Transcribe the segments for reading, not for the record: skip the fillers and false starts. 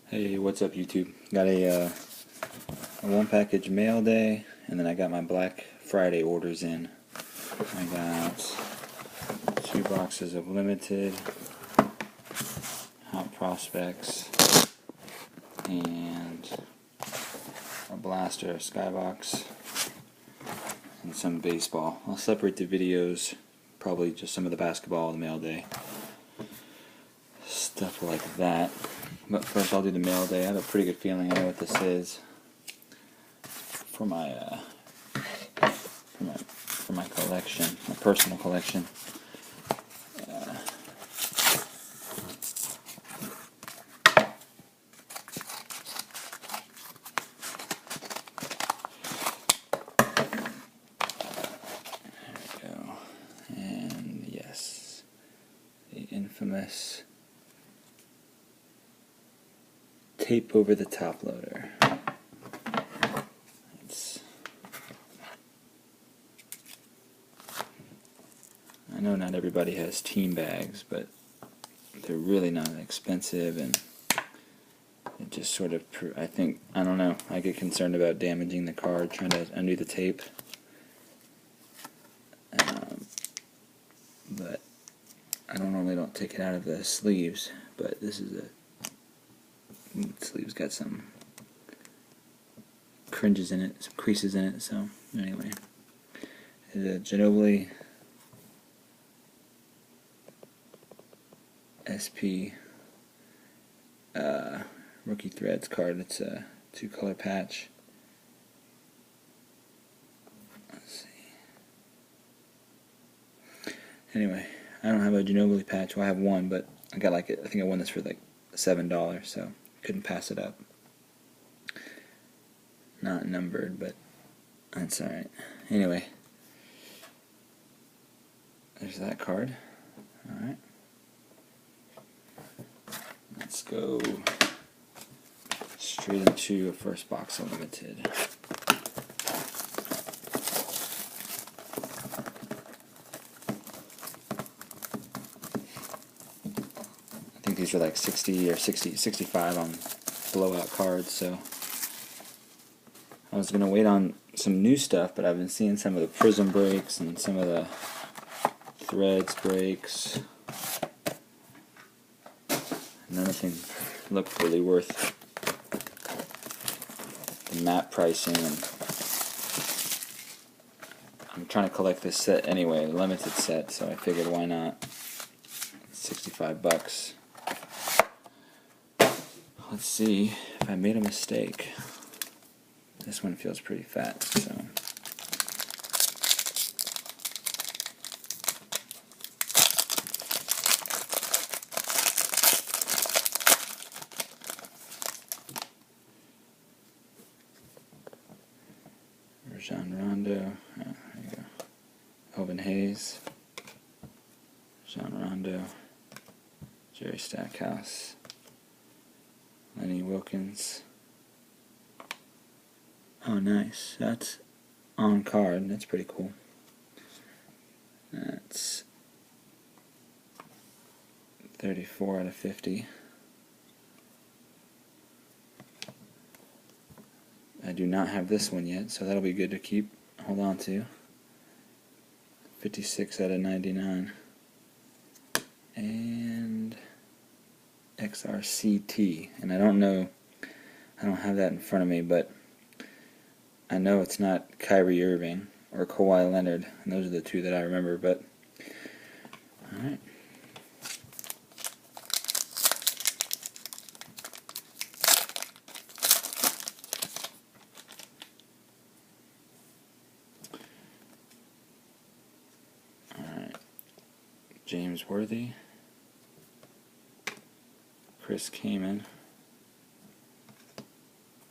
Hey, what's up YouTube? Got a one package mail day, and then I got my Black Friday orders in. I got 2 boxes of Limited, Hot Prospects, and a blaster of Skybox, and some baseball. I'll separate the videos, probably just some of the basketball the mail day. Stuff like that. But first I'll do the mail day. I have a pretty good feeling I know what this is for my collection, my personal collection. There we go. And yes, the infamous tape over the top loader. I know not everybody has team bags, but they're really not expensive, and it just sort of, I don't know, I get concerned about damaging the card trying to undo the tape. But I normally don't take it out of the sleeves, but this is the sleeve's got some cringes in it, some creases in it, so anyway. It's a Ginobili SP Rookie Threads card. It's a 2-color patch. Let's see. Anyway, I don't have a Ginobili patch. Well, I have one, but I got I think I won this for like $7, so couldn't pass it up. Not numbered, but that's alright. Anyway, there's that card. Alright. Let's go straight into a first box of Limited. I think these are like 60 or 65 on blowout cards, so I was going to wait on some new stuff, but I've been seeing some of the prism breaks and some of the threads breaks. None of them look really worth the map pricing, and I'm trying to collect this set anyway, a limited set, so I figured why not. $65. Let's see if I made a mistake. This one feels pretty fat, so Rajon Rondo, there you go. Elvin Hayes, Rajon Rondo, Jerry Stackhouse, Lenny Wilkins. Oh, nice. That's on card. That's pretty cool. That's 34 out of 50. I do not have this one yet, so that'll be good to hold on to. 56 out of 99. And XRCT. And I don't have that in front of me, but I know it's not Kyrie Irving or Kawhi Leonard, and those are the two that I remember, but alright. Alright. James Worthy, Chris Kaman,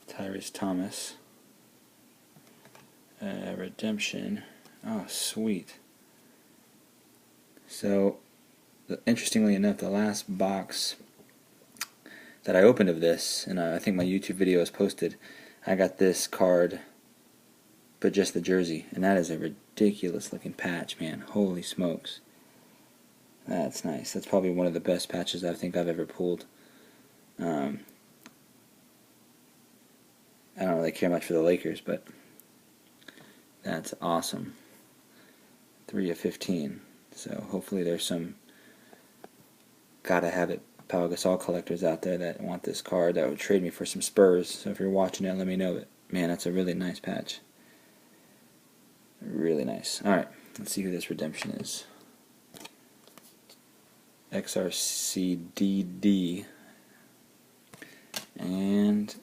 Tyrese Thomas, Redemption. Oh, sweet. So, interestingly enough, the last box that I opened of this, and I think my YouTube video is posted, I got this card, but just the jersey, and that is a ridiculous looking patch, man. Holy smokes. That's nice. That's probably one of the best patches I think I've ever pulled. really care much for the Lakers, but that's awesome. 3 of 15. So hopefully there's some gotta have it Pau Gasol collectors out there that want this card that would trade me for some Spurs. So if you're watching it, let me know. But man, that's a really nice patch. Really nice. Alright, let's see who this redemption is. XRCDD and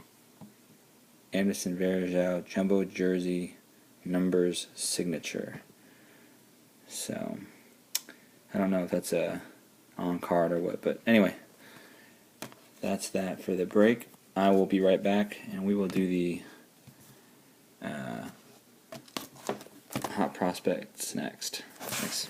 Anderson Varejao Jumbo Jersey Numbers Signature. So I don't know if that's a on card or what, but anyway, that's that for the break. I will be right back and we will do the Hot Prospects next. Thanks.